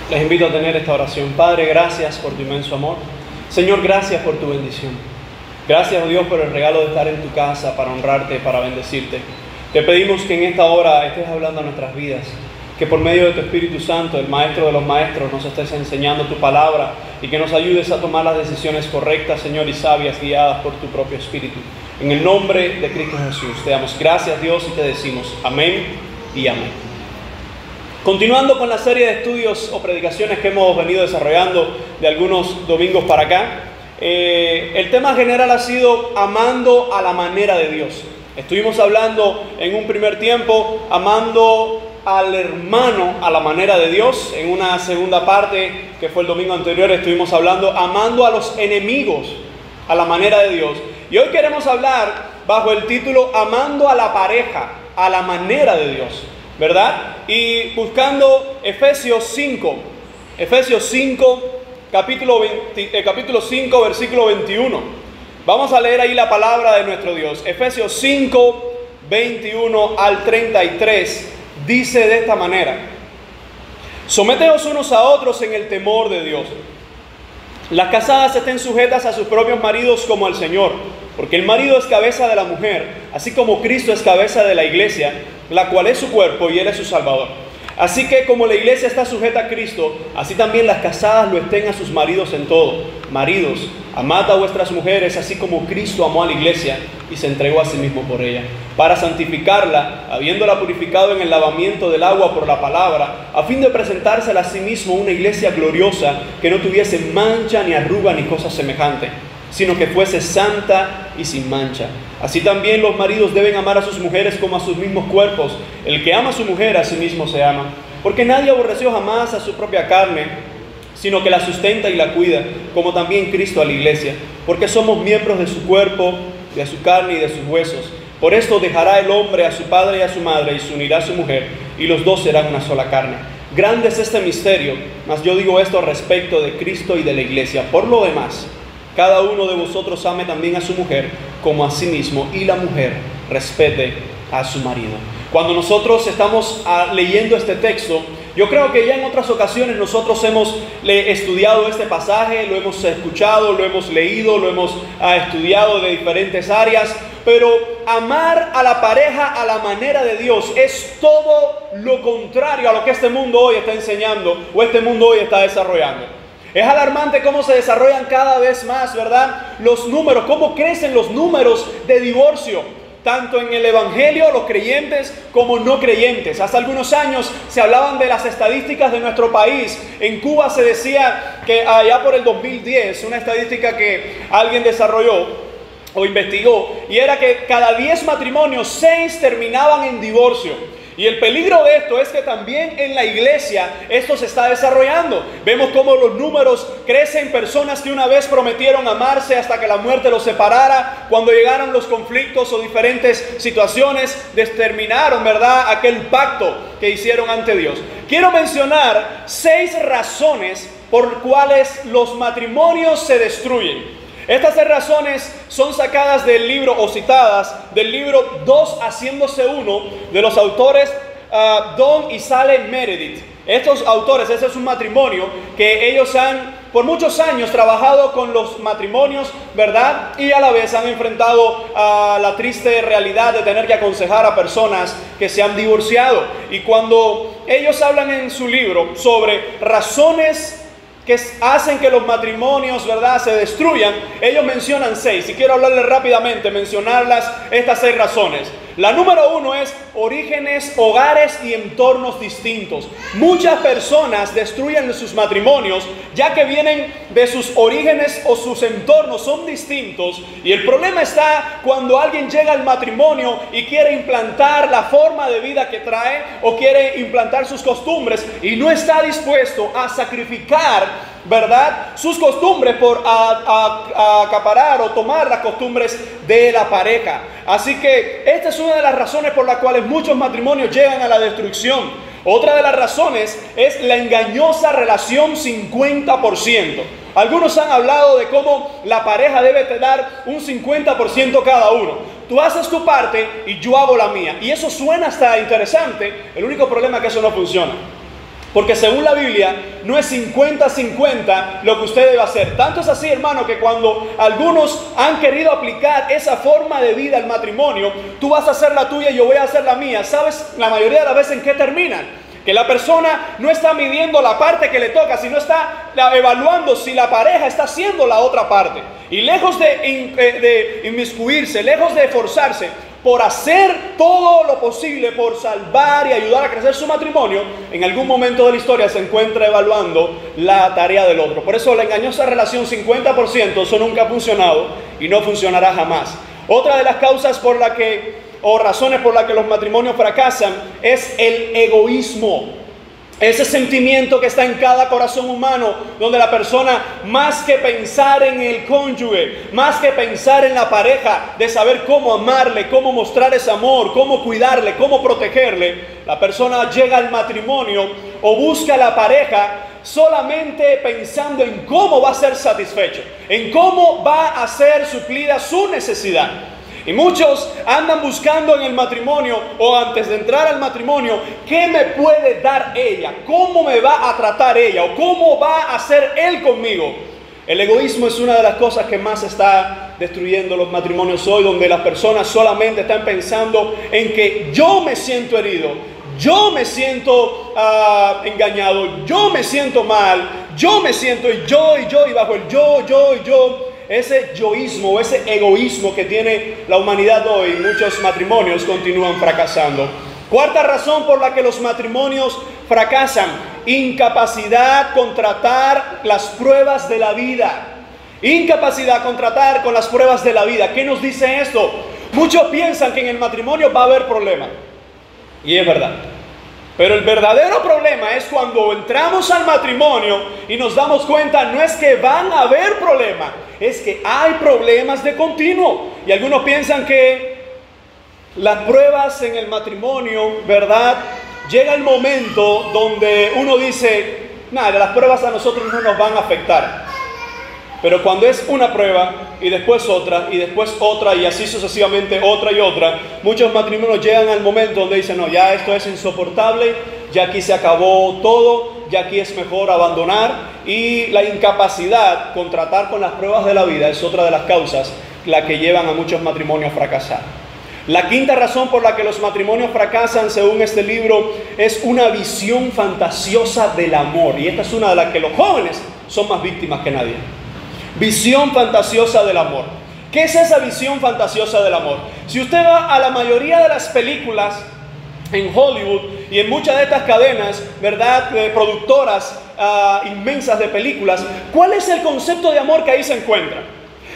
Les invito a tener esta oración. Padre, gracias por tu inmenso amor. Señor, gracias por tu bendición. Gracias, oh Dios, por el regalo de estar en tu casa para honrarte, para bendecirte. Te pedimos que en esta hora estés hablando a nuestras vidas, que por medio de tu Espíritu Santo, el Maestro de los Maestros, nos estés enseñando tu palabra y que nos ayudes a tomar las decisiones correctas, Señor, y sabias, guiadas por tu propio Espíritu. En el nombre de Cristo Jesús, te damos gracias, Dios, y te decimos amén y amén. Continuando con la serie de estudios o predicaciones que hemos venido desarrollando de algunos domingos para acá, el tema general ha sido amando a la manera de Dios. Estuvimos hablando en un primer tiempo amando al hermano a la manera de Dios. En una segunda parte, que fue el domingo anterior, estuvimos hablando amando a los enemigos a la manera de Dios. Y hoy queremos hablar bajo el título amando a la pareja a la manera de Dios, ¿verdad? Y buscando Efesios 5, capítulo 5, versículo 21. Vamos a leer ahí la palabra de nuestro Dios. Efesios 5, 21 al 33, dice de esta manera: someteos unos a otros en el temor de Dios. Las casadas estén sujetas a sus propios maridos como al Señor, porque el marido es cabeza de la mujer, así como Cristo es cabeza de la iglesia, la cual es su cuerpo y Él es su Salvador. Así que como la iglesia está sujeta a Cristo, así también las casadas lo estén a sus maridos en todo. Maridos, amad a vuestras mujeres, así como Cristo amó a la iglesia y se entregó a sí mismo por ella, para santificarla, habiéndola purificado en el lavamiento del agua por la palabra, a fin de presentársela a sí mismo una iglesia gloriosa, que no tuviese mancha, ni arruga, ni cosa semejante, sino que fuese santa y sin mancha. Así también los maridos deben amar a sus mujeres como a sus mismos cuerpos. El que ama a su mujer, a sí mismo se ama. Porque nadie aborreció jamás a su propia carne, sino que la sustenta y la cuida, como también Cristo a la iglesia. Porque somos miembros de su cuerpo, de su carne y de sus huesos. Por esto dejará el hombre a su padre y a su madre, y se unirá a su mujer, y los dos serán una sola carne. Grande es este misterio, mas yo digo esto respecto de Cristo y de la iglesia. Por lo demás, cada uno de vosotros ame también a su mujer como a sí mismo, y la mujer respete a su marido. Cuando nosotros estamos leyendo este texto, yo creo que ya en otras ocasiones nosotros hemos estudiado este pasaje, lo hemos escuchado, lo hemos leído, lo hemos estudiado de diferentes áreas, pero amar a la pareja a la manera de Dios es todo lo contrario a lo que este mundo hoy está enseñando o este mundo hoy está desarrollando. Es alarmante cómo se desarrollan cada vez más, ¿verdad? Los números, cómo crecen los números de divorcio, tanto en el evangelio, los creyentes como no creyentes. Hace algunos años se hablaban de las estadísticas de nuestro país. En Cuba se decía que allá por el 2010, una estadística que alguien desarrolló o investigó, y era que cada 10 matrimonios, 6 terminaban en divorcio. Y el peligro de esto es que también en la iglesia esto se está desarrollando. Vemos cómo los números crecen, personas que una vez prometieron amarse hasta que la muerte los separara, cuando llegaron los conflictos o diferentes situaciones, determinaron, ¿verdad?, aquel pacto que hicieron ante Dios. Quiero mencionar 6 razones por cuales los matrimonios se destruyen. Estas 6 razones son sacadas del libro o citadas del libro Dos haciéndose uno, de los autores Don y Sally Meredith. Estos autores, ese es un matrimonio que ellos han por muchos años trabajado con los matrimonios, ¿verdad? Y a la vez han enfrentado a la triste realidad de tener que aconsejar a personas que se han divorciado. Y cuando ellos hablan en su libro sobre razones que hacen que los matrimonios, ¿verdad?, se destruyan, ellos mencionan 6, y quiero hablarles rápidamente, mencionarlas, estas 6 razones. La número 1 es orígenes, hogares y entornos distintos. Muchas personas destruyen sus matrimonios ya que vienen de sus orígenes o sus entornos son distintos, y el problema está cuando alguien llega al matrimonio y quiere implantar la forma de vida que trae o quiere implantar sus costumbres y no está dispuesto a sacrificar, ¿verdad?, sus costumbres por acaparar o tomar las costumbres de la pareja. Así que esta es una de las razones por las cuales muchos matrimonios llegan a la destrucción. Otra de las razones es la engañosa relación 50%. Algunos han hablado de cómo la pareja debe dar un 50% cada uno. Tú haces tu parte y yo hago la mía. Y eso suena hasta interesante. El único problema es que eso no funciona. Porque según la Biblia, no es 50-50 lo que usted debe hacer. Tanto es así, hermano, que cuando algunos han querido aplicar esa forma de vida al matrimonio, tú vas a hacer la tuya y yo voy a hacer la mía. ¿Sabes la mayoría de las veces en qué terminan? Que la persona no está midiendo la parte que le toca, sino está evaluando si la pareja está haciendo la otra parte. Y lejos de inmiscuirse, lejos de esforzarse por hacer todo lo posible por salvar y ayudar a crecer su matrimonio, en algún momento de la historia se encuentra evaluando la tarea del otro. Por eso la engañosa relación 50% eso nunca ha funcionado y no funcionará jamás. Otra de las causas por la que o razones por las que los matrimonios fracasan es el egoísmo. Ese sentimiento que está en cada corazón humano, donde la persona, más que pensar en el cónyuge, más que pensar en la pareja, de saber cómo amarle, cómo mostrar ese amor, cómo cuidarle, cómo protegerle, la persona llega al matrimonio o busca a la pareja solamente pensando en cómo va a ser satisfecho, en cómo va a ser suplida su necesidad. Y muchos andan buscando en el matrimonio o antes de entrar al matrimonio, ¿qué me puede dar ella? ¿Cómo me va a tratar ella? ¿O cómo va a ser él conmigo? El egoísmo es una de las cosas que más está destruyendo los matrimonios hoy, donde las personas solamente están pensando en que yo me siento herido, yo me siento engañado, yo me siento mal, yo me siento y bajo el yo. Ese yoísmo, ese egoísmo que tiene la humanidad hoy, muchos matrimonios continúan fracasando. Cuarta razón por la que los matrimonios fracasan: incapacidad con tratar las pruebas de la vida. Incapacidad con tratar con las pruebas de la vida. ¿Qué nos dice esto? Muchos piensan que en el matrimonio va a haber problemas. Y es verdad. Pero el verdadero problema es cuando entramos al matrimonio y nos damos cuenta, no es que van a haber problemas, es que hay problemas de continuo. Y algunos piensan que las pruebas en el matrimonio, ¿verdad? Llega el momento donde uno dice, nada, las pruebas a nosotros no nos van a afectar. Pero cuando es una prueba y después otra y después otra y así sucesivamente otra y otra, muchos matrimonios llegan al momento donde dicen, no, ya esto es insoportable, ya aquí se acabó todo, ya aquí es mejor abandonar. Y la incapacidad con tratar con las pruebas de la vida es otra de las causas la que llevan a muchos matrimonios a fracasar. La quinta razón por la que los matrimonios fracasan, según este libro, es una visión fantasiosa del amor. Y esta es una de las que los jóvenes son más víctimas que nadie. Visión fantasiosa del amor. ¿Qué es esa visión fantasiosa del amor? Si usted va a la mayoría de las películas en Hollywood y en muchas de estas cadenas, ¿verdad?, de productoras inmensas de películas, ¿cuál es el concepto de amor que ahí se encuentra?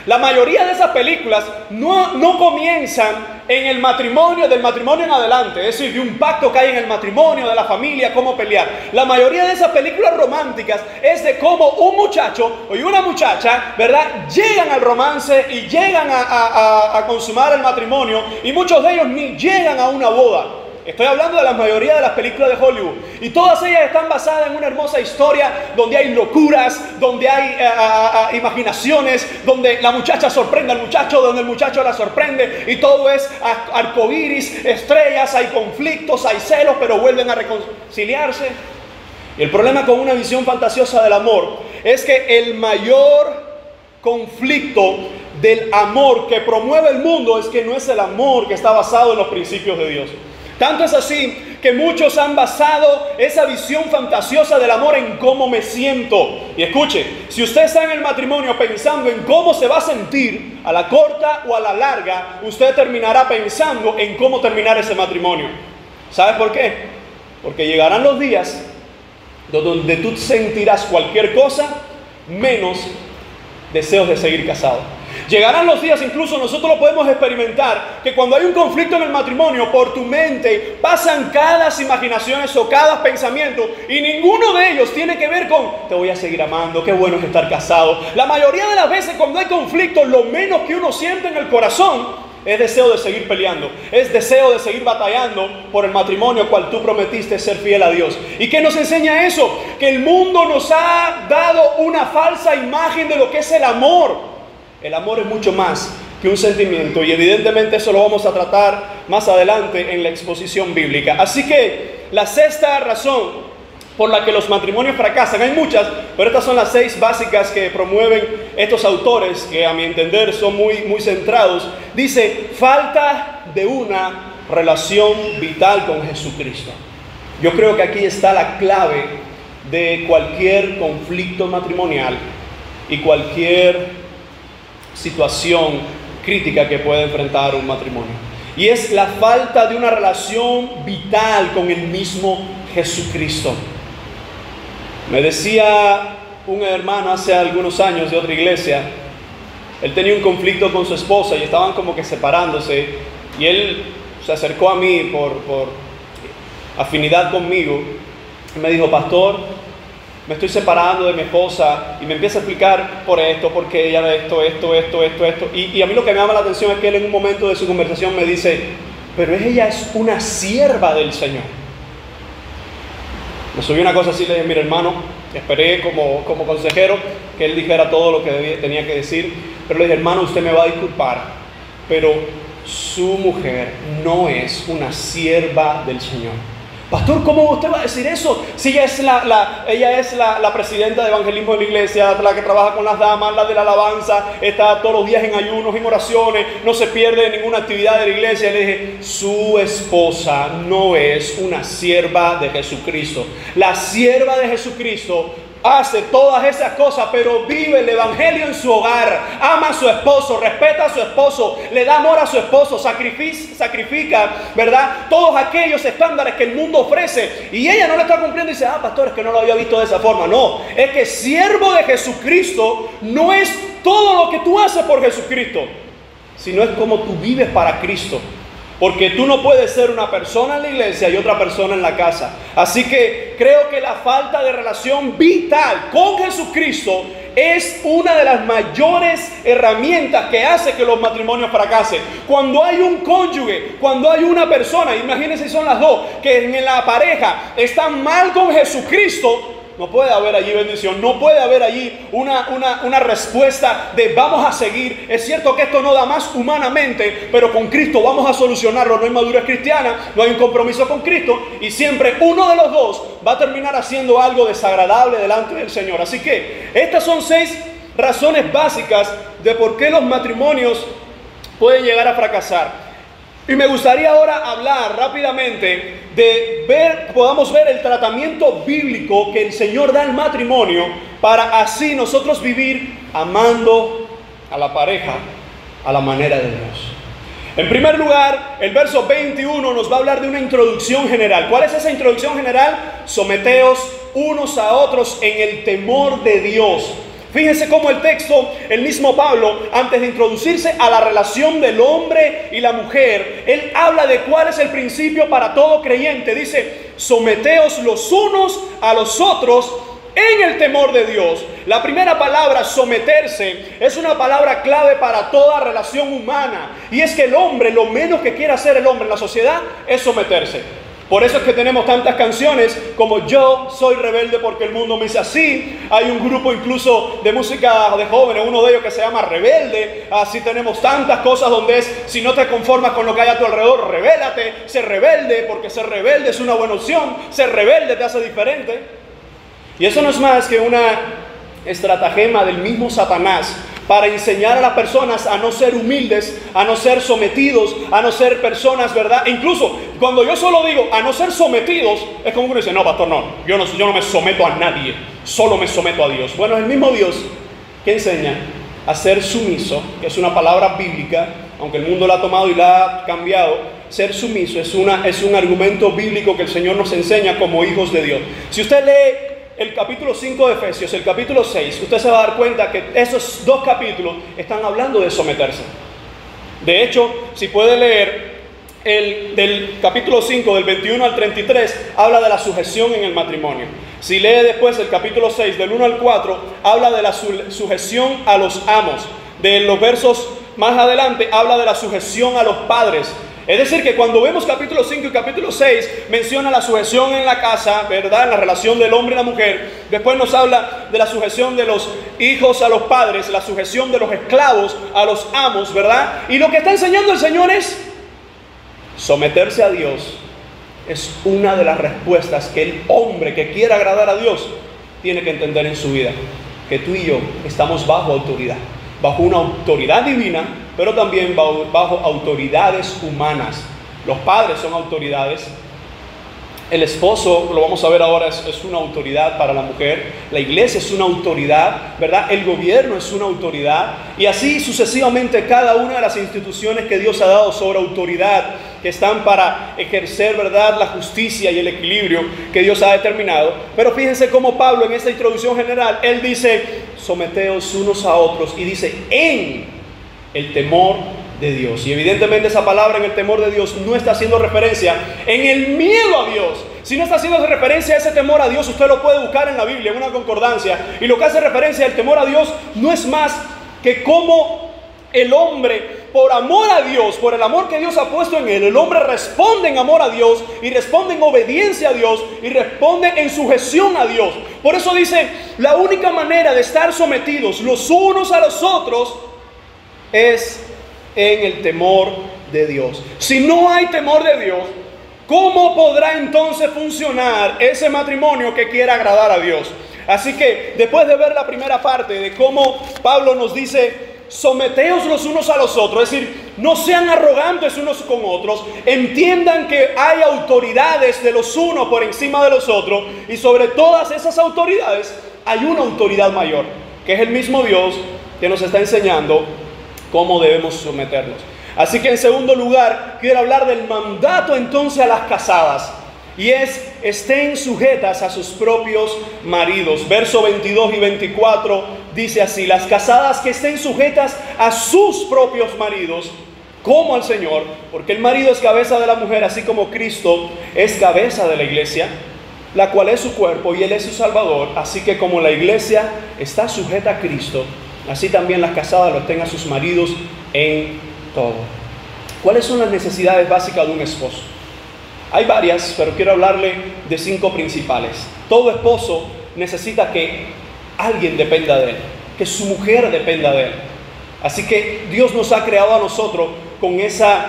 La mayoría de esas películas no comienzan en el matrimonio, del matrimonio en adelante, es decir, de un pacto que hay en el matrimonio, de la familia, cómo pelear. La mayoría de esas películas románticas es de cómo un muchacho y una muchacha, ¿verdad?, llegan al romance y llegan a consumar el matrimonio, y muchos de ellos ni llegan a una boda. Estoy hablando de la mayoría de las películas de Hollywood. Y todas ellas están basadas en una hermosa historia donde hay locuras, donde hay imaginaciones, donde la muchacha sorprende al muchacho, donde el muchacho la sorprende. Y todo es arcoíris, estrellas, hay conflictos, hay celos, pero vuelven a reconciliarse. Y el problema con una visión fantasiosa del amor es que el mayor conflicto del amor que promueve el mundo es que no es el amor que está basado en los principios de Dios. Tanto es así que muchos han basado esa visión fantasiosa del amor en cómo me siento. Y escuche, si usted está en el matrimonio pensando en cómo se va a sentir, a la corta o a la larga, usted terminará pensando en cómo terminar ese matrimonio. ¿Sabes por qué? Porque llegarán los días donde tú sentirás cualquier cosa menos deseos de seguir casado. Llegarán los días, incluso nosotros lo podemos experimentar, que cuando hay un conflicto en el matrimonio, por tu mente pasan cada imaginaciones o cada pensamiento, y ninguno de ellos tiene que ver con te voy a seguir amando, qué bueno es estar casado. La mayoría de las veces cuando hay conflicto, lo menos que uno siente en el corazón es deseo de seguir peleando, es deseo de seguir batallando por el matrimonio cual tú prometiste ser fiel a Dios. ¿Y qué nos enseña eso? Que el mundo nos ha dado una falsa imagen de lo que es el amor. El amor es mucho más que un sentimiento, y evidentemente eso lo vamos a tratar más adelante en la exposición bíblica. Así que la sexta razón por las que los matrimonios fracasan. Hay muchas, pero estas son las 6 básicas que promueven estos autores, que a mi entender son muy centrados. Dice, falta de una relación vital con Jesucristo. Yo creo que aquí está la clave de cualquier conflicto matrimonial y cualquier situación crítica que pueda enfrentar un matrimonio. Y es la falta de una relación vital con el mismo Jesucristo. Me decía un hermano hace algunos años de otra iglesia, él tenía un conflicto con su esposa y estaban como que separándose, y él se acercó a mí por afinidad conmigo y me dijo, pastor, me estoy separando de mi esposa, y me empieza a explicar por esto, porque ella esto, y a mí lo que me llama la atención es que él en un momento de su conversación me dice, pero ella es una sierva del Señor. Me subí una cosa así, le dije, mira hermano, esperé como consejero que él dijera todo lo que tenía que decir, pero le dije, hermano, usted me va a disculpar, pero su mujer no es una sierva del Señor. Pastor, ¿cómo usted va a decir eso? Si ella es la presidenta de evangelismo de la iglesia, la que trabaja con las damas, la de la alabanza, está todos los días en ayunos, en oraciones, no se pierde ninguna actividad de la iglesia. Le dije, su esposa no es una sierva de Jesucristo. La sierva de Jesucristo hace todas esas cosas, pero vive el evangelio en su hogar, ama a su esposo, respeta a su esposo, le da amor a su esposo, sacrifica, ¿verdad?, todos aquellos estándares que el mundo ofrece, y ella no lo está cumpliendo y dice, pastor, es que no lo había visto de esa forma. No, es que siervo de Jesucristo no es todo lo que tú haces por Jesucristo, sino es como tú vives para Cristo. Porque tú no puedes ser una persona en la iglesia y otra persona en la casa. Así que creo que la falta de relación vital con Jesucristo es una de las mayores herramientas que hace que los matrimonios fracasen. Cuando hay un cónyuge, cuando hay una persona, imagínense si son las dos, que en la pareja están mal con Jesucristo, no puede haber allí bendición, no puede haber allí una respuesta de vamos a seguir. Es cierto que esto no da más humanamente, pero con Cristo vamos a solucionarlo. No hay madurez cristiana, no hay un compromiso con Cristo, y siempre uno de los dos va a terminar haciendo algo desagradable delante del Señor. Así que estas son 6 razones básicas de por qué los matrimonios pueden llegar a fracasar. Y me gustaría ahora hablar rápidamente podamos ver el tratamiento bíblico que el Señor da al matrimonio, para así nosotros vivir amando a la pareja a la manera de Dios. En primer lugar, el verso 21 nos va a hablar de una introducción general. ¿Cuál es esa introducción general? Someteos unos a otros en el temor de Dios. Fíjense cómo el texto, el mismo Pablo, antes de introducirse a la relación del hombre y la mujer, él habla de cuál es el principio para todo creyente. Dice, someteos los unos a los otros en el temor de Dios. La primera palabra, someterse, es una palabra clave para toda relación humana. Y es que el hombre, lo menos que quiere hacer el hombre en la sociedad es someterse. Por eso es que tenemos tantas canciones como Yo soy rebelde porque el mundo me dice así. Hay un grupo incluso de música de jóvenes, uno de ellos que se llama Rebelde. Así tenemos tantas cosas donde es, si no te conformas con lo que hay a tu alrededor, rebélate, sé rebelde, porque ser rebelde es una buena opción. Ser rebelde te hace diferente. Y eso no es más que una estratagema del mismo Satanás para enseñar a las personas a no ser humildes, a no ser sometidos, a no ser personas, ¿verdad? E incluso cuando yo solo digo a no ser sometidos, es como uno dice, no, pastor, no, yo no me someto a nadie, solo me someto a Dios. Bueno, es el mismo Dios que enseña a ser sumiso, que es una palabra bíblica, aunque el mundo la ha tomado y la ha cambiado. Ser sumiso es un argumento bíblico que el Señor nos enseña como hijos de Dios. Si usted lee el capítulo 5 de Efesios, el capítulo 6, usted se va a dar cuenta que esos 2 capítulos están hablando de someterse. De hecho, si puede leer del capítulo 5, del 21 al 33, habla de la sujeción en el matrimonio. Si lee después el capítulo 6, del 1 al 4, habla de la sujeción a los amos. De los versos más adelante, habla de la sujeción a los padres. Es decir, que cuando vemos capítulo 5 y capítulo 6, menciona la sujeción en la casa, ¿verdad? En la relación del hombre y la mujer. Después nos habla de la sujeción de los hijos a los padres, la sujeción de los esclavos a los amos, ¿verdad? Y lo que está enseñando el Señor es someterse a Dios es una de las respuestas que el hombre que quiera agradar a Dios tiene que entender en su vida. Que tú y yo estamos bajo autoridad, bajo una autoridad divina, pero también bajo autoridades humanas. Los padres son autoridades. El esposo, lo vamos a ver ahora, es una autoridad para la mujer. La iglesia es una autoridad, ¿verdad? El gobierno es una autoridad. Y así sucesivamente cada una de las instituciones que Dios ha dado sobre autoridad, que están para ejercer, ¿verdad?, la justicia y el equilibrio que Dios ha determinado. Pero fíjense cómo Pablo en esta introducción general, él dice, someteos unos a otros, y dice, en el temor de Dios. Y evidentemente esa palabra, en el temor de Dios, no está haciendo referencia en el miedo a Dios. Si no está haciendo referencia a ese temor a Dios, usted lo puede buscar en la Biblia, en una concordancia. Y lo que hace referencia al temor a Dios no es más que cómo el hombre, por amor a Dios, por el amor que Dios ha puesto en él, el hombre responde en amor a Dios, y responde en obediencia a Dios, y responde en sujeción a Dios. Por eso dice, la única manera de estar sometidos los unos a los otros es en el temor de Dios. Si no hay temor de Dios, ¿cómo podrá entonces funcionar ese matrimonio que quiera agradar a Dios? Así que después de ver la primera parte de cómo Pablo nos dice, someteos los unos a los otros, es decir, no sean arrogantes unos con otros, entiendan que hay autoridades de los unos por encima de los otros, y sobre todas esas autoridades hay una autoridad mayor, que es el mismo Dios que nos está enseñando cómo debemos someternos. Así que en segundo lugar, quiero hablar del mandato entonces a las casadas. Y estén sujetas a sus propios maridos. Verso 22 y 24 dice así, las casadas que estén sujetas a sus propios maridos, como al Señor, porque el marido es cabeza de la mujer, así como Cristo es cabeza de la iglesia, la cual es su cuerpo y Él es su Salvador. Así que como la iglesia está sujeta a Cristo, así también las casadas lo estén a sus maridos en todo. ¿Cuáles son las necesidades básicas de un esposo? Hay varias, pero quiero hablarle de 5 principales. Todo esposo necesita que alguien dependa de él, que su mujer dependa de él. Así que Dios nos ha creado a nosotros con esa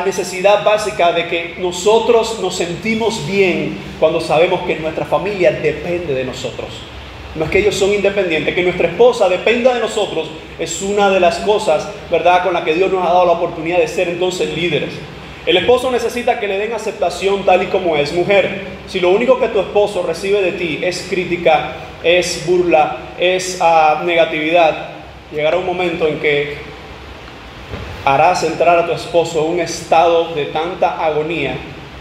necesidad básica de que nosotros nos sentimos bien cuando sabemos que nuestra familia depende de nosotros. No es que ellos son independientes, que nuestra esposa dependa de nosotros es una de las cosas, ¿verdad?, con la que Dios nos ha dado la oportunidad de ser entonces líderes. El esposo necesita que le den aceptación tal y como es. Mujer, si lo único que tu esposo recibe de ti es crítica, es burla, es negatividad, llegará un momento en que harás entrar a tu esposo en un estado de tanta agonía,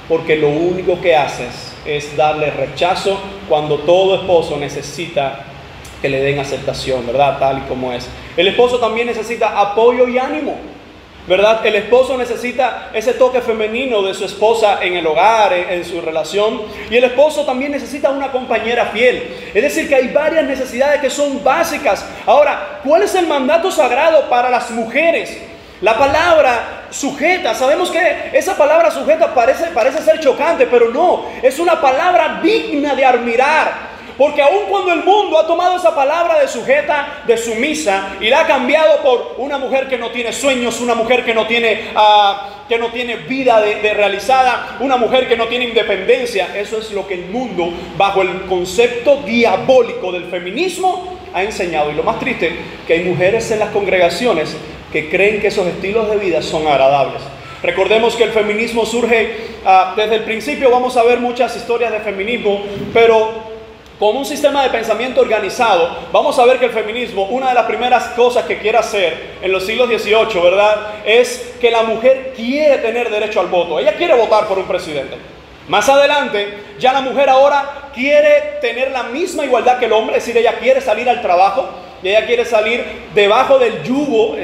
porque lo único que haces es darle rechazo cuando todo esposo necesita que le den aceptación, ¿verdad? Tal y como es. El esposo también necesita apoyo y ánimo, ¿verdad? El esposo necesita ese toque femenino de su esposa en el hogar, en su relación. Y el esposo también necesita una compañera fiel. Es decir, que hay varias necesidades que son básicas. Ahora, ¿cuál es el mandato sagrado para las mujeres? La palabra sujeta, sabemos que esa palabra sujeta parece ser chocante, pero no, es una palabra digna de admirar. Porque aun cuando el mundo ha tomado esa palabra de sujeta, de sumisa, y la ha cambiado por una mujer que no tiene sueños, una mujer que no tiene vida de realizada, una mujer que no tiene independencia, eso es lo que el mundo, bajo el concepto diabólico del feminismo, ha enseñado. Y lo más triste, que hay mujeres en las congregaciones que creen que esos estilos de vida son agradables. Recordemos que el feminismo surge desde el principio. Vamos a ver muchas historias de feminismo, pero como un sistema de pensamiento organizado, vamos a ver que el feminismo, una de las primeras cosas que quiere hacer en los siglos XVIII, ¿verdad?, es que la mujer quiere tener derecho al voto. Ella quiere votar por un presidente. Más adelante, ya la mujer ahora quiere tener la misma igualdad que el hombre, es decir, ella quiere salir al trabajo, y ella quiere salir debajo del yugo,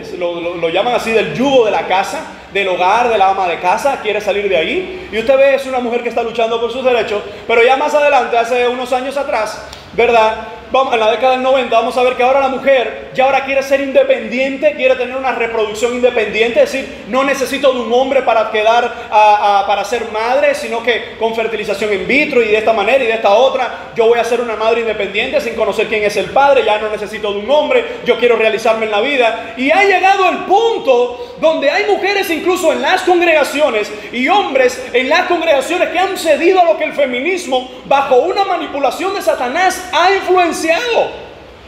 lo llaman así, del yugo de la casa, del hogar, de la ama de casa, quiere salir de ahí. Y usted ve, es una mujer que está luchando por sus derechos. Pero ya más adelante, hace unos años atrás, ¿verdad?, en la década del 90, vamos a ver que ahora la mujer ya ahora quiere ser independiente, quiere tener una reproducción independiente, es decir, no necesito de un hombre para para ser madre, sino que con fertilización in vitro y de esta manera y de esta otra, yo voy a ser una madre independiente sin conocer quién es el padre, ya no necesito de un hombre, yo quiero realizarme en la vida. Y ha llegado el punto donde hay mujeres incluso en las congregaciones y hombres en las congregaciones que han cedido a lo que el feminismo, bajo una manipulación de Satanás, ha influenciado.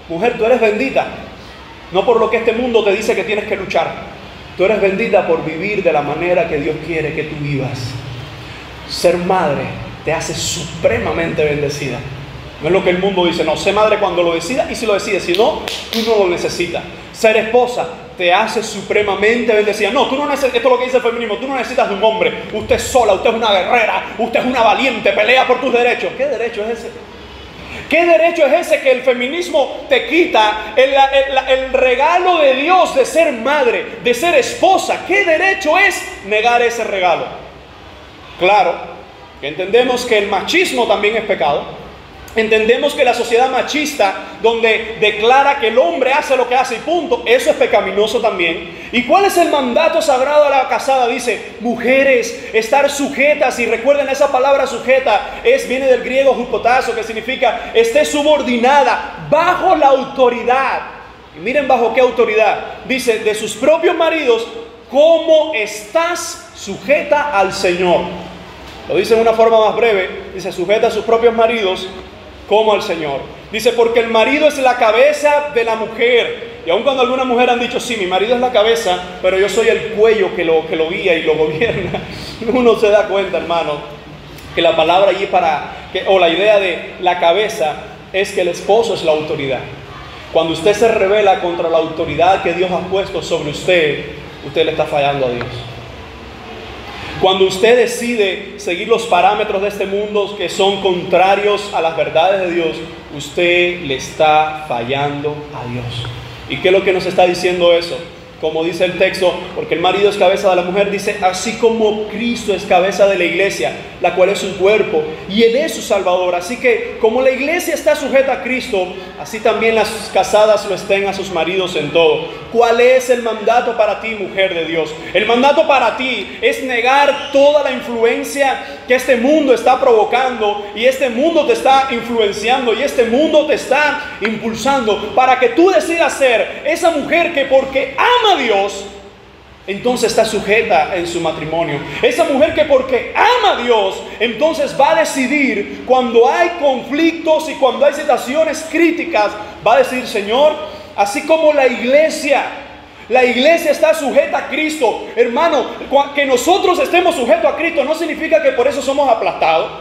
Mujer, tú eres bendita, no por lo que este mundo te dice que tienes que luchar. Tú eres bendita por vivir de la manera que Dios quiere que tú vivas. Ser madre te hace supremamente bendecida. No es lo que el mundo dice, no, sé madre cuando lo decida, y si lo decides, si no, tú no lo necesitas. Ser esposa te hace supremamente bendecida. No, tú no necesitas, esto es lo que dice el feminismo, tú no necesitas de un hombre. Usted es sola, usted es una guerrera, usted es una valiente, pelea por tus derechos. ¿Qué derecho es ese? ¿Qué derecho es ese que el feminismo te quita? El regalo de Dios de ser madre, de ser esposa. ¿Qué derecho es negar ese regalo? Claro, que entendemos que el machismo también es pecado. Entendemos que la sociedad machista, donde declara que el hombre hace lo que hace y punto, eso es pecaminoso también. ¿Y cuál es el mandato sagrado a la casada? Dice, mujeres, estar sujetas. Y recuerden, esa palabra sujeta viene del griego hupotazo, que significa esté subordinada, bajo la autoridad. Y miren bajo qué autoridad. Dice, de sus propios maridos, como estás sujeta al Señor. Lo dice de una forma más breve. Dice, sujeta a sus propios maridos como al Señor. Dice, porque el marido es la cabeza de la mujer. Y aun cuando algunas mujeres han dicho, sí, mi marido es la cabeza, pero yo soy el cuello que lo guía y lo gobierna. Uno se da cuenta, hermano, que la palabra allí o la idea de la cabeza es que el esposo es la autoridad. Cuando usted se rebela contra la autoridad que Dios ha puesto sobre usted, usted le está fallando a Dios. Cuando usted decide seguir los parámetros de este mundo que son contrarios a las verdades de Dios, usted le está fallando a Dios. ¿Y qué es lo que nos está diciendo eso? Como dice el texto, porque el marido es cabeza de la mujer, dice, así como Cristo es cabeza de la iglesia, la cual es su cuerpo, y Él es su Salvador. Así que, como la iglesia está sujeta a Cristo, así también las casadas lo estén a sus maridos en todo. ¿Cuál es el mandato para ti, mujer de Dios? El mandato para ti es negar toda la influencia que este mundo está provocando, y este mundo te está influenciando, y este mundo te está impulsando, para que tú decidas ser esa mujer que porque ama a Dios, entonces está sujeta en su matrimonio. Esa mujer que porque ama a Dios, entonces va a decidir cuando hay conflictos y cuando hay situaciones críticas, va a decir, Señor, así como la iglesia está sujeta a Cristo. Hermano, que nosotros estemos sujetos a Cristo no significa que por eso somos aplastados.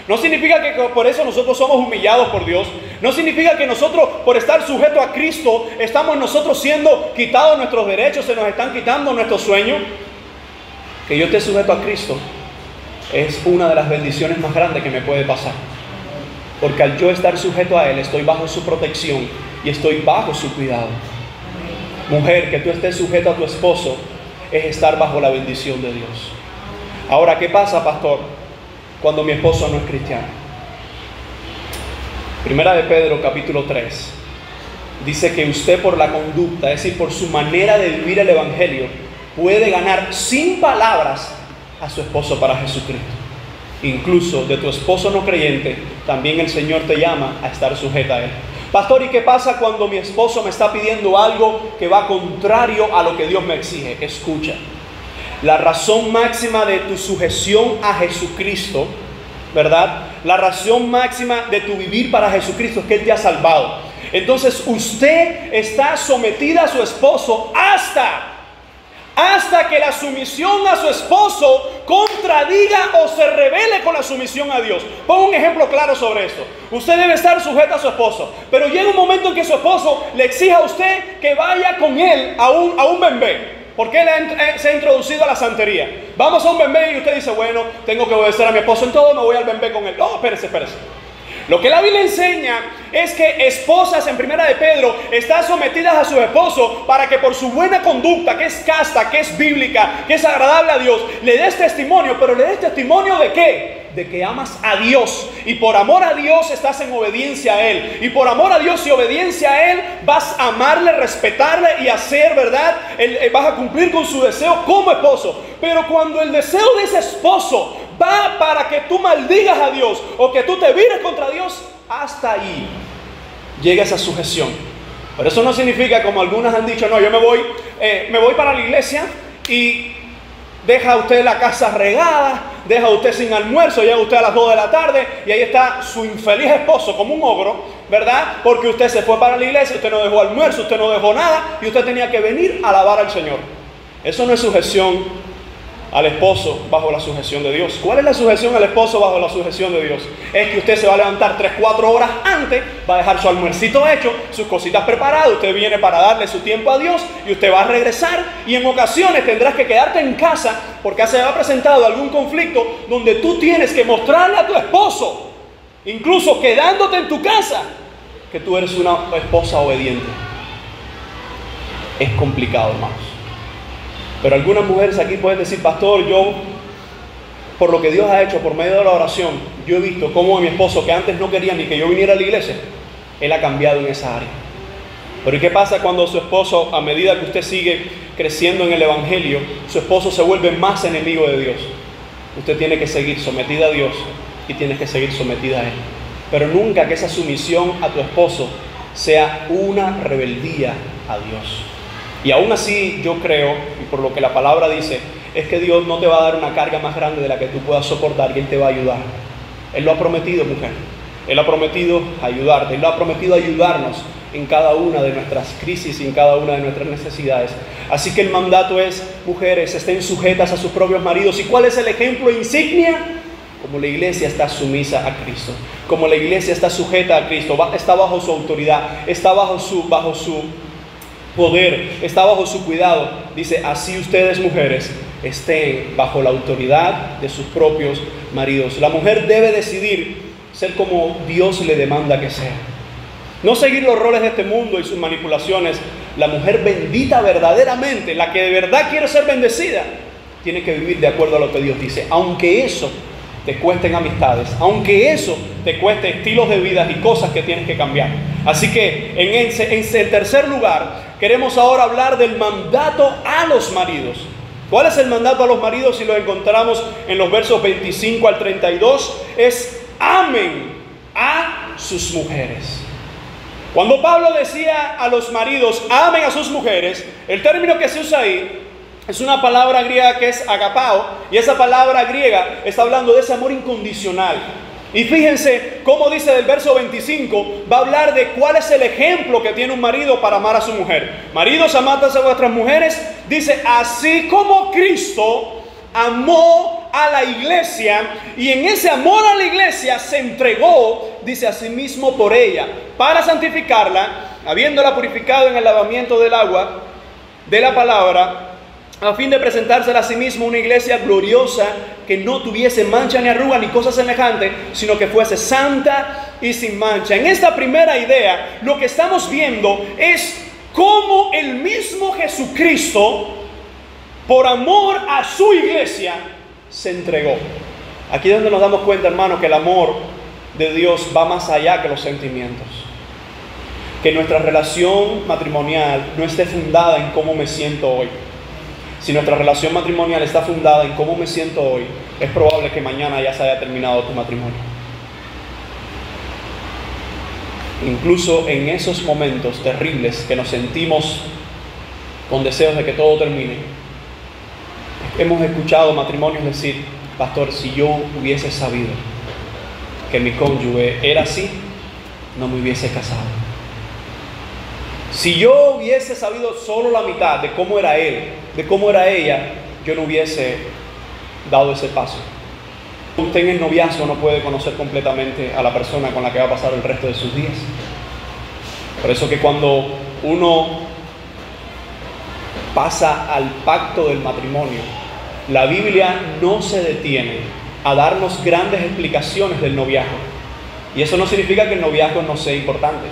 No significa que por eso nosotros somos humillados por Dios. No significa que nosotros, por estar sujetos a Cristo, estamos nosotros siendo quitados nuestros derechos, se nos están quitando nuestros sueños. Que yo esté sujeto a Cristo es una de las bendiciones más grandes que me puede pasar. Porque al yo estar sujeto a Él, estoy bajo su protección y estoy bajo su cuidado. Mujer, que tú estés sujeto a tu esposo es estar bajo la bendición de Dios. Ahora, ¿qué pasa, pastor, cuando mi esposo no es cristiano? Primera de Pedro, capítulo 3, dice que usted por la conducta, es decir, por su manera de vivir el evangelio, puede ganar sin palabras a su esposo para Jesucristo. Incluso de tu esposo no creyente, también el Señor te llama a estar sujeta a Él. Pastor, ¿y qué pasa cuando mi esposo me está pidiendo algo que va contrario a lo que Dios me exige? Escucha. La razón máxima de tu sujeción a Jesucristo, ¿verdad? La razón máxima de tu vivir para Jesucristo es que Él te ha salvado. Entonces usted está sometida a su esposo hasta que la sumisión a su esposo contradiga o se rebele con la sumisión a Dios. Pongo un ejemplo claro sobre esto. Usted debe estar sujeta a su esposo, pero llega un momento en que su esposo le exige a usted que vaya con él a un bembé. Porque él se ha introducido a la santería. Vamos a un bembé y usted dice, bueno, tengo que obedecer a mi esposo en todo, me voy al bembé con él. No, espérese. Lo que la Biblia enseña es que esposas, en Primera de Pedro, están sometidas a su esposo para que por su buena conducta, que es casta, que es bíblica, que es agradable a Dios, le des testimonio. ¿Pero le des testimonio de qué? De que amas a Dios, y por amor a Dios estás en obediencia a Él, y por amor a Dios y obediencia a Él vas a amarle, respetarle y hacer, ¿verdad? Vas a cumplir con su deseo como esposo. Pero cuando el deseo de ese esposo va para que tú maldigas a Dios o que tú te vires contra Dios, hasta ahí llega esa sujeción. Pero eso no significa, como algunas han dicho, no, yo me voy para la iglesia y deja usted la casa regada, deja usted sin almuerzo, llega usted a las 2 de la tarde y ahí está su infeliz esposo como un ogro, ¿verdad? Porque usted se fue para la iglesia, usted no dejó almuerzo, usted no dejó nada y usted tenía que venir a alabar al Señor. Eso no es sujeción al esposo bajo la sujeción de Dios. ¿Cuál es la sujeción al esposo bajo la sujeción de Dios? Es que usted se va a levantar 3-4 horas antes, va a dejar su almuercito hecho, sus cositas preparadas, usted viene para darle su tiempo a Dios y usted va a regresar y en ocasiones tendrás que quedarte en casa porque se ha presentado algún conflicto donde tú tienes que mostrarle a tu esposo, incluso quedándote en tu casa, que tú eres una esposa obediente. Es complicado, hermanos. Pero algunas mujeres aquí pueden decir: pastor, yo, por lo que Dios ha hecho por medio de la oración, yo he visto cómo mi esposo, que antes no quería ni que yo viniera a la iglesia, él ha cambiado en esa área. Pero ¿y qué pasa cuando su esposo, a medida que usted sigue creciendo en el evangelio, su esposo se vuelve más enemigo de Dios? Usted tiene que seguir sometida a Dios y tienes que seguir sometida a Él. Pero nunca que esa sumisión a tu esposo sea una rebeldía a Dios. Y aún así yo creo, y por lo que la palabra dice, es que Dios no te va a dar una carga más grande de la que tú puedas soportar y Él te va a ayudar. Él lo ha prometido, mujer. Él ha prometido ayudarte. Él lo ha prometido ayudarnos en cada una de nuestras crisis y en cada una de nuestras necesidades. Así que el mandato es: mujeres, estén sujetas a sus propios maridos. ¿Y cuál es el ejemplo insignia? Como la iglesia está sumisa a Cristo, como la iglesia está sujeta a Cristo, está bajo su autoridad, está bajo su poder, está bajo su cuidado. Dice: así ustedes, mujeres, estén bajo la autoridad de sus propios maridos. La mujer debe decidir ser como Dios le demanda que sea, no seguir los roles de este mundo y sus manipulaciones. La mujer bendita verdaderamente, la que de verdad quiere ser bendecida, tiene que vivir de acuerdo a lo que Dios dice, aunque eso te cuesten amistades, aunque eso te cueste estilos de vida y cosas que tienes que cambiar. Así que en tercer lugar, queremos ahora hablar del mandato a los maridos. ¿Cuál es el mandato a los maridos? Si lo encontramos en los versos 25 al 32, es: amen a sus mujeres. Cuando Pablo decía a los maridos: amen a sus mujeres, el término que se usa ahí es una palabra griega que es agapao, y esa palabra griega está hablando de ese amor incondicional. Y fíjense cómo dice del verso 25, va a hablar de cuál es el ejemplo que tiene un marido para amar a su mujer. Maridos, amad a vuestras mujeres, dice: así como Cristo amó a la iglesia, y en ese amor a la iglesia se entregó, dice, a sí mismo por ella, para santificarla, habiéndola purificado en el lavamiento del agua de la palabra, a fin de presentársela a sí mismo una iglesia gloriosa, que no tuviese mancha ni arruga ni cosa semejante, sino que fuese santa y sin mancha. En esta primera idea, lo que estamos viendo es cómo el mismo Jesucristo, por amor a su iglesia, se entregó. Aquí es donde nos damos cuenta, hermano, que el amor de Dios va más allá que los sentimientos. Que nuestra relación matrimonial no esté fundada en cómo me siento hoy. Si nuestra relación matrimonial está fundada en cómo me siento hoy, es probable que mañana ya se haya terminado tu matrimonio. Incluso en esos momentos terribles que nos sentimos con deseos de que todo termine, hemos escuchado matrimonios decir: pastor, si yo hubiese sabido que mi cónyuge era así, no me hubiese casado. Si yo hubiese sabido solo la mitad de cómo era él, de cómo era ella, yo no hubiese dado ese paso. Usted en el noviazgo no puede conocer completamente a la persona con la que va a pasar el resto de sus días. Por eso que cuando uno pasa al pacto del matrimonio, la Biblia no se detiene a darnos grandes explicaciones del noviazgo. Y eso no significa que el noviazgo no sea importante.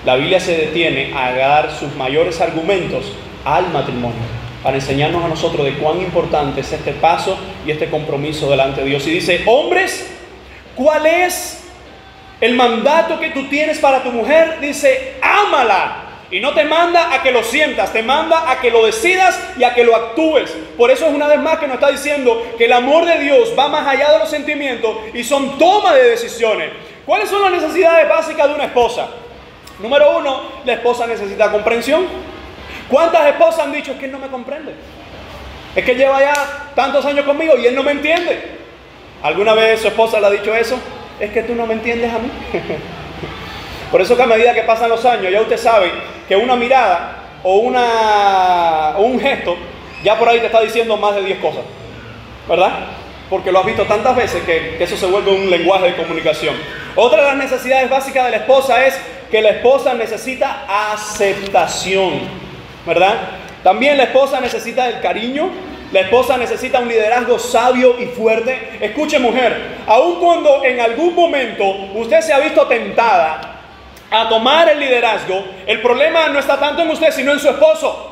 La Biblia se detiene a dar sus mayores argumentos al matrimonio, para enseñarnos a nosotros de cuán importante es este paso y este compromiso delante de Dios. Y dice: hombres, ¿cuál es el mandato que tú tienes para tu mujer? Dice: ámala. Y no te manda a que lo sientas, te manda a que lo decidas y a que lo actúes. Por eso es una vez más que nos está diciendo que el amor de Dios va más allá de los sentimientos y son toma de decisiones. ¿Cuáles son las necesidades básicas de una esposa? Número 1, la esposa necesita comprensión. ¿Cuántas esposas han dicho: es que él no me comprende? Es que lleva ya tantos años conmigo y él no me entiende. ¿Alguna vez su esposa le ha dicho eso? Es que tú no me entiendes a mí. Por eso que a medida que pasan los años, ya usted sabe que una mirada o un gesto, ya por ahí te está diciendo más de 10 cosas, ¿verdad? Porque lo has visto tantas veces que eso se vuelve un lenguaje de comunicación. Otra de las necesidades básicas de la esposa es que la esposa necesita aceptación, ¿verdad? También la esposa necesita el cariño. La esposa necesita un liderazgo sabio y fuerte. Escuche, mujer, aun cuando en algún momento usted se ha visto tentada a tomar el liderazgo, el problema no está tanto en usted, sino en su esposo.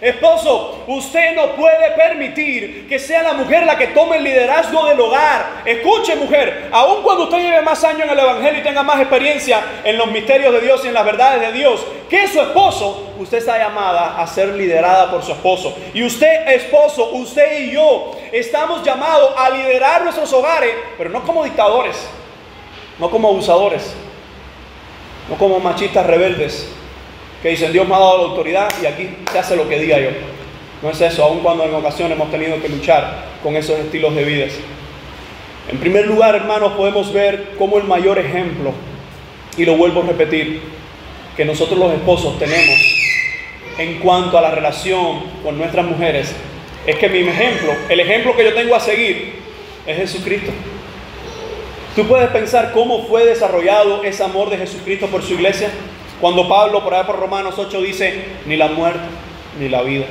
Esposo, usted no puede permitir que sea la mujer la que tome el liderazgo del hogar. Escuche, mujer, aun cuando usted lleve más años en el evangelio y tenga más experiencia en los misterios de Dios y en las verdades de Dios que su esposo, usted está llamada a ser liderada por su esposo. Y usted, esposo, usted y yo estamos llamados a liderar nuestros hogares, pero no como dictadores, no como abusadores, no como machistas rebeldes que dicen: Dios me ha dado la autoridad y aquí se hace lo que diga yo. No es eso, aun cuando en ocasiones hemos tenido que luchar con esos estilos de vida. En primer lugar, hermanos, podemos ver cómo el mayor ejemplo, y lo vuelvo a repetir, que nosotros los esposos tenemos en cuanto a la relación con nuestras mujeres, es que mi ejemplo, el ejemplo que yo tengo a seguir, es Jesucristo. Tú puedes pensar cómo fue desarrollado ese amor de Jesucristo por su iglesia. Cuando Pablo, por allá por Romanos 8, dice: ni la muerte, ni la vida,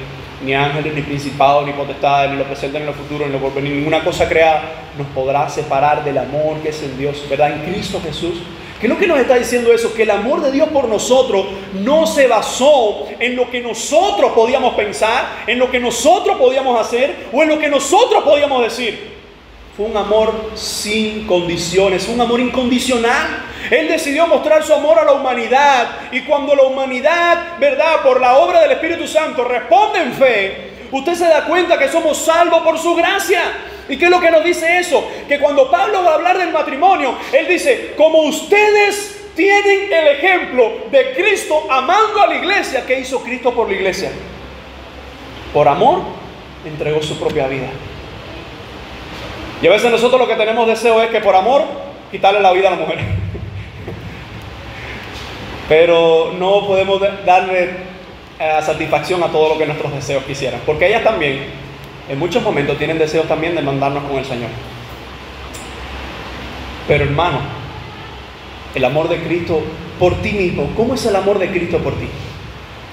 ni ángeles, ni principados, ni potestades, ni lo presente, ni lo futuro, ni lo porvenir, ninguna cosa creada nos podrá separar del amor que es en Dios, ¿verdad? En Cristo Jesús. ¿Qué es lo que nos está diciendo eso? Que el amor de Dios por nosotros no se basó en lo que nosotros podíamos pensar, en lo que nosotros podíamos hacer o en lo que nosotros podíamos decir. Fue un amor sin condiciones, un amor incondicional. Él decidió mostrar su amor a la humanidad, y cuando la humanidad, ¿verdad?, por la obra del Espíritu Santo responde en fe, usted se da cuenta que somos salvos por su gracia. ¿Y qué es lo que nos dice eso? Que cuando Pablo va a hablar del matrimonio, él dice: como ustedes tienen el ejemplo de Cristo amando a la iglesia, ¿qué hizo Cristo por la iglesia? Por amor, entregó su propia vida. Y a veces nosotros lo que tenemos deseo es que por amor quitarle la vida a la mujer. Pero no podemos darle satisfacción a todo lo que nuestros deseos quisieran, porque ellas también en muchos momentos tienen deseos también de mandarnos con el Señor. Pero hermano, el amor de Cristo por ti mismo, ¿cómo es el amor de Cristo por ti?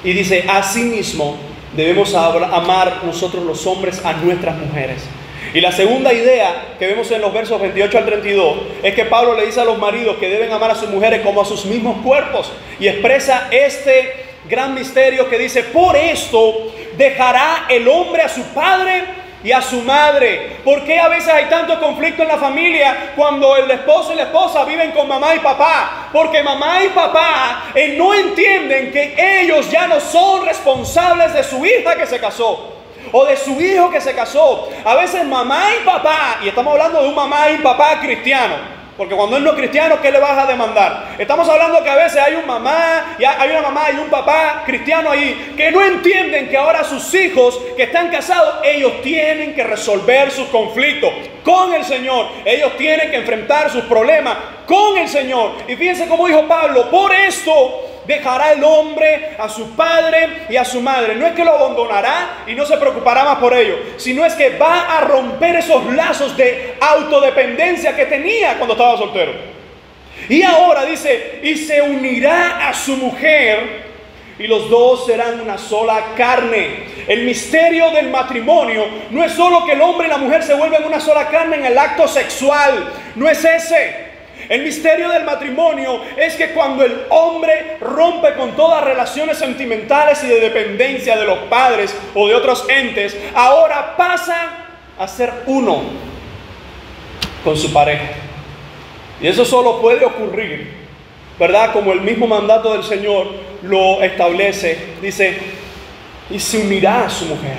Y dice: asimismo debemos amar nosotros los hombres a nuestras mujeres. Y la segunda idea que vemos en los versos 28 al 32 es que Pablo le dice a los maridos que deben amar a sus mujeres como a sus mismos cuerpos, y expresa este gran misterio que dice: por esto dejará el hombre a su padre y a su madre. ¿Por qué a veces hay tanto conflicto en la familia cuando el esposo y la esposa viven con mamá y papá? Porque mamá y papá no entienden que ellos ya no son responsables de su hija que se casó o de su hijo que se casó. A veces mamá y papá, y estamos hablando de un mamá y papá cristiano, porque cuando él no es cristiano, ¿qué le vas a demandar? Estamos hablando que a veces hay una mamá y un papá cristiano ahí que no entienden que ahora sus hijos que están casados, ellos tienen que resolver sus conflictos con el Señor. Ellos tienen que enfrentar sus problemas con el Señor. Y fíjense cómo dijo Pablo: por esto dejará el hombre a su padre y a su madre. No es que lo abandonará y no se preocupará más por ello, sino es que va a romper esos lazos de autodependencia que tenía cuando estaba soltero. Y ahora dice: y se unirá a su mujer, y los dos serán una sola carne. El misterio del matrimonio no es solo que el hombre y la mujer se vuelven una sola carne en el acto sexual. No es ese. El misterio del matrimonio es que cuando el hombre rompe con todas relaciones sentimentales y de dependencia de los padres o de otros entes, ahora pasa a ser uno con su pareja. Y eso solo puede ocurrir, ¿verdad? Como el mismo mandato del Señor lo establece. Dice: y se unirá a su mujer.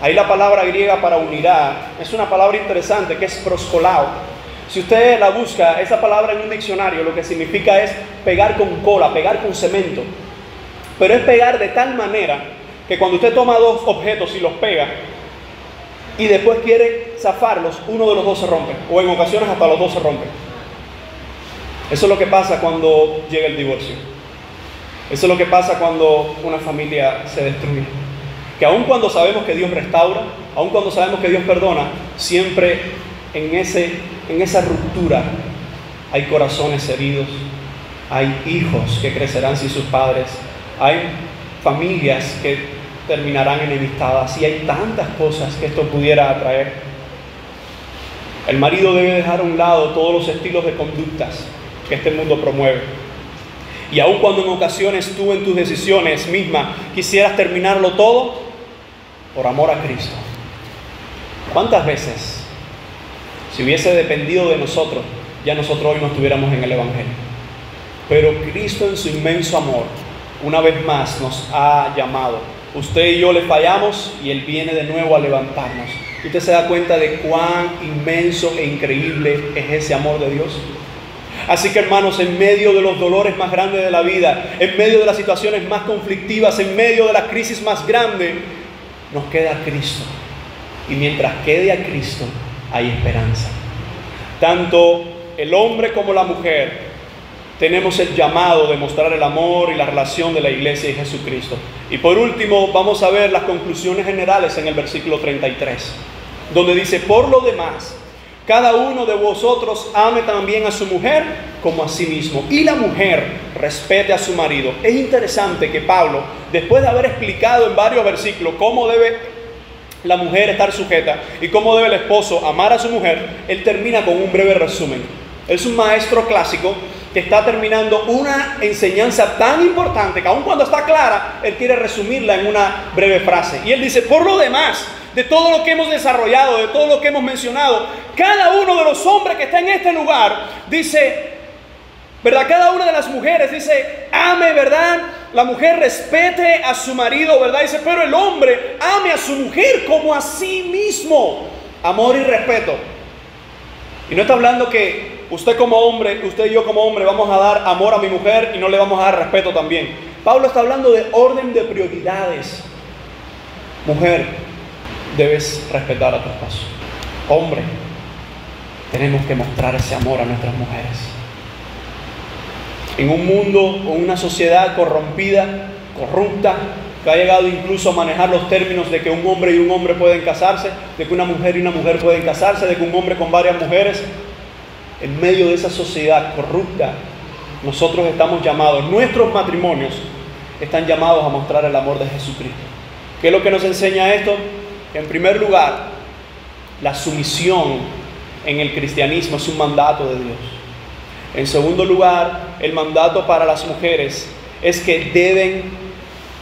Ahí la palabra griega para unirá es una palabra interesante que es proskolao. Si usted la busca, esa palabra en un diccionario lo que significa es pegar con cola, pegar con cemento. Pero es pegar de tal manera que cuando usted toma dos objetos y los pega, y después quiere zafarlos, uno de los dos se rompe, o en ocasiones hasta los dos se rompen. Eso es lo que pasa cuando llega el divorcio. Eso es lo que pasa cuando una familia se destruye. Que aun cuando sabemos que Dios restaura, aun cuando sabemos que Dios perdona, siempre en esa ruptura hay corazones heridos, hay hijos que crecerán sin sus padres, hay familias que terminarán enemistadas y hay tantas cosas que esto pudiera atraer. El marido debe dejar a un lado todos los estilos de conductas que este mundo promueve. Y aun cuando en ocasiones tú en tus decisiones mismas quisieras terminarlo todo, por amor a Cristo. ¿Cuántas veces, si hubiese dependido de nosotros, ya nosotros hoy no estuviéramos en el Evangelio? Pero Cristo en su inmenso amor, una vez más nos ha llamado. Usted y yo le fallamos y Él viene de nuevo a levantarnos. ¿Usted se da cuenta de cuán inmenso e increíble es ese amor de Dios? Así que hermanos, en medio de los dolores más grandes de la vida, en medio de las situaciones más conflictivas, en medio de la crisis más grande, nos queda Cristo. Y mientras quede a Cristo, hay esperanza. Tanto el hombre como la mujer tenemos el llamado de mostrar el amor y la relación de la iglesia y Jesucristo. Y por último, vamos a ver las conclusiones generales en el versículo 33, donde dice: por lo demás, cada uno de vosotros ame también a su mujer como a sí mismo, y la mujer respete a su marido. Es interesante que Pablo, después de haber explicado en varios versículos cómo debe la mujer estar sujeta y cómo debe el esposo amar a su mujer, él termina con un breve resumen. Es un maestro clásico que está terminando una enseñanza tan importante que aun cuando está clara, él quiere resumirla en una breve frase. Y él dice: por lo demás, de todo lo que hemos desarrollado, de todo lo que hemos mencionado, cada uno de los hombres que está en este lugar dice, ¿verdad? Cada una de las mujeres dice, ame, ¿verdad? La mujer respete a su marido, ¿verdad? Dice, pero el hombre ame a su mujer como a sí mismo. Amor y respeto. Y no está hablando que usted como hombre, usted y yo como hombre vamos a dar amor a mi mujer y no le vamos a dar respeto también. Pablo está hablando de orden de prioridades. Mujer, debes respetar a tu esposo. Hombre, tenemos que mostrar ese amor a nuestras mujeres. En un mundo, con una sociedad corrompida, corrupta, que ha llegado incluso a manejar los términos de que un hombre y un hombre pueden casarse, de que una mujer y una mujer pueden casarse, de que un hombre con varias mujeres. En medio de esa sociedad corrupta, nosotros estamos llamados, nuestros matrimonios están llamados a mostrar el amor de Jesucristo. ¿Qué es lo que nos enseña esto? En primer lugar, la sumisión en el cristianismo es un mandato de Dios. En segundo lugar, el mandato para las mujeres es que deben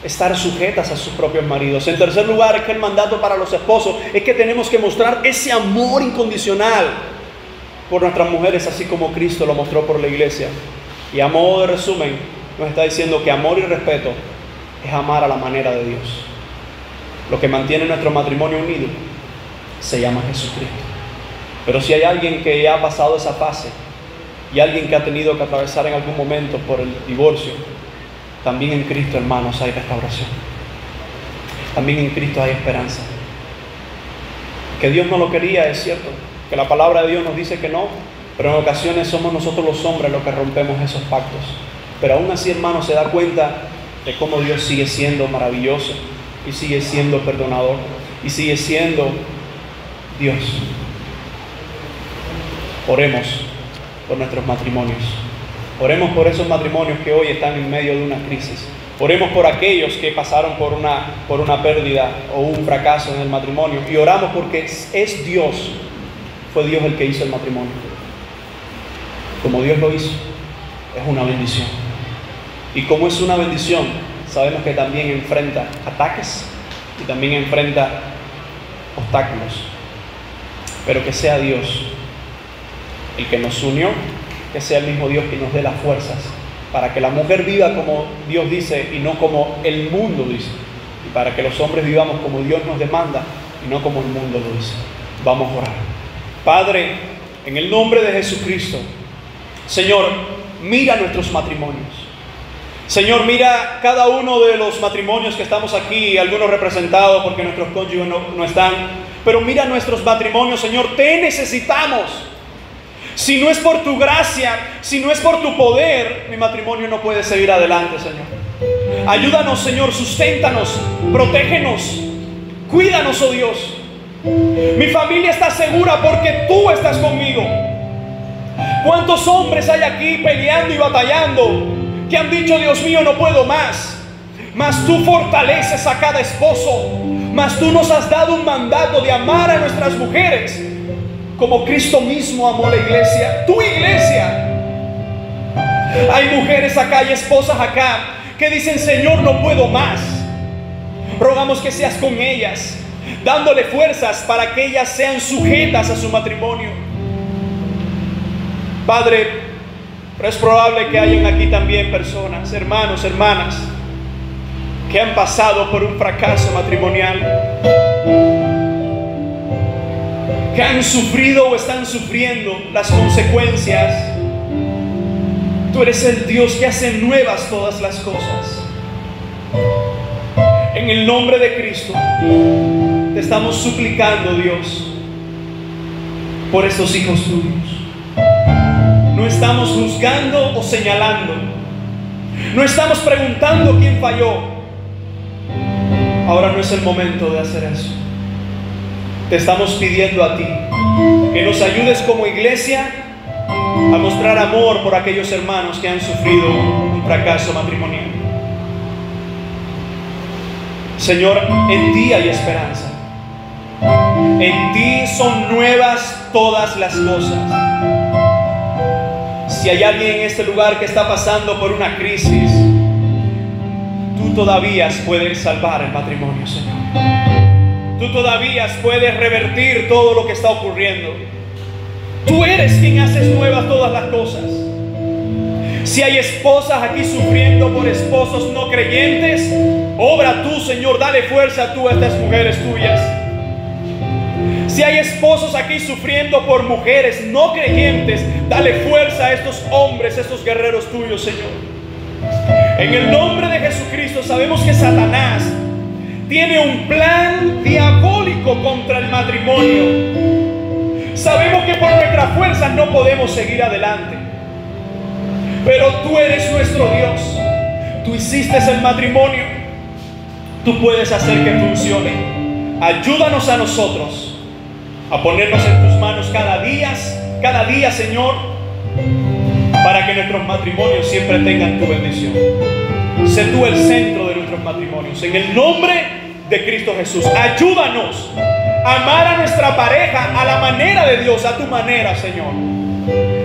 estar sujetas a sus propios maridos. En tercer lugar, es que el mandato para los esposos es que tenemos que mostrar ese amor incondicional por nuestras mujeres, así como Cristo lo mostró por la iglesia. Y a modo de resumen, nos está diciendo que amor y respeto es amar a la manera de Dios. Lo que mantiene nuestro matrimonio unido se llama Jesucristo. Pero si hay alguien que ya ha pasado esa fase y alguien que ha tenido que atravesar en algún momento por el divorcio, también en Cristo, hermanos, hay restauración. También en Cristo hay esperanza. Que Dios no lo quería, es cierto. Que la palabra de Dios nos dice que no, pero en ocasiones somos nosotros los hombres los que rompemos esos pactos. Pero aún así, hermanos, se da cuenta de cómo Dios sigue siendo maravilloso y sigue siendo perdonador y sigue siendo Dios. Oremos por nuestros matrimonios. Oremos por esos matrimonios que hoy están en medio de una crisis. Oremos por aquellos que pasaron por una pérdida o un fracaso en el matrimonio. Y oramos porque es Dios. Fue Dios el que hizo el matrimonio. Como Dios lo hizo, es una bendición. Y como es una bendición, sabemos que también enfrenta ataques y también enfrenta obstáculos. Pero que sea Dios el que nos unió, que sea el mismo Dios que nos dé las fuerzas para que la mujer viva como Dios dice y no como el mundo dice. Y para que los hombres vivamos como Dios nos demanda y no como el mundo lo dice. Vamos a orar. Padre, en el nombre de Jesucristo, Señor, mira nuestros matrimonios. Señor, mira cada uno de los matrimonios que estamos aquí, algunos representados porque nuestros cónyuges no están. Pero mira nuestros matrimonios, Señor, te necesitamos. Si no es por tu gracia, si no es por tu poder, mi matrimonio no puede seguir adelante, Señor. Ayúdanos, Señor, susténtanos, protégenos, cuídanos, oh Dios. Mi familia está segura porque tú estás conmigo. ¿Cuántos hombres hay aquí peleando y batallando que han dicho, Dios mío, no puedo más? Mas tú fortaleces a cada esposo. Mas tú nos has dado un mandato de amar a nuestras mujeres como Cristo mismo amó la iglesia, tu iglesia. Hay mujeres acá y esposas acá que dicen, Señor, no puedo más. Rogamos que seas con ellas, dándole fuerzas para que ellas sean sujetas a su matrimonio. Padre, pero es probable que hayan aquí también personas, hermanos, hermanas, que han pasado por un fracaso matrimonial, que han sufrido o están sufriendo las consecuencias. Tú eres el Dios que hace nuevas todas las cosas. En el nombre de Cristo te estamos suplicando, Dios, por estos hijos tuyos. No estamos juzgando o señalando. No estamos preguntando quién falló. Ahora no es el momento de hacer eso. Te estamos pidiendo a ti que nos ayudes como iglesia a mostrar amor por aquellos hermanos que han sufrido un fracaso matrimonial. Señor, en ti hay esperanza. En ti son nuevas todas las cosas. Si hay alguien en este lugar que está pasando por una crisis, tú todavía puedes salvar el matrimonio, Señor. Tú todavía puedes revertir todo lo que está ocurriendo. Tú eres quien haces nuevas todas las cosas. Si hay esposas aquí sufriendo por esposos no creyentes, obra tú, Señor, dale fuerza tú a estas mujeres tuyas. Si hay esposos aquí sufriendo por mujeres no creyentes, dale fuerza a estos hombres, a estos guerreros tuyos, Señor. En el nombre de Jesucristo, sabemos que Satanás tiene un plan diabólico contra el matrimonio. Sabemos que por nuestras fuerzas no podemos seguir adelante. Pero tú eres nuestro Dios. Tú hiciste el matrimonio. Tú puedes hacer que funcione. Ayúdanos a nosotros a ponernos en tus manos cada día, Señor, para que nuestros matrimonios siempre tengan tu bendición. Sé tú el centro de nuestros matrimonios. En el nombre de Cristo Jesús, ayúdanos a amar a nuestra pareja a la manera de Dios, a tu manera, Señor.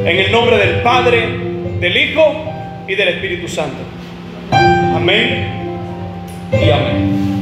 En el nombre del Padre, del Hijo y del Espíritu Santo. Amén y amén.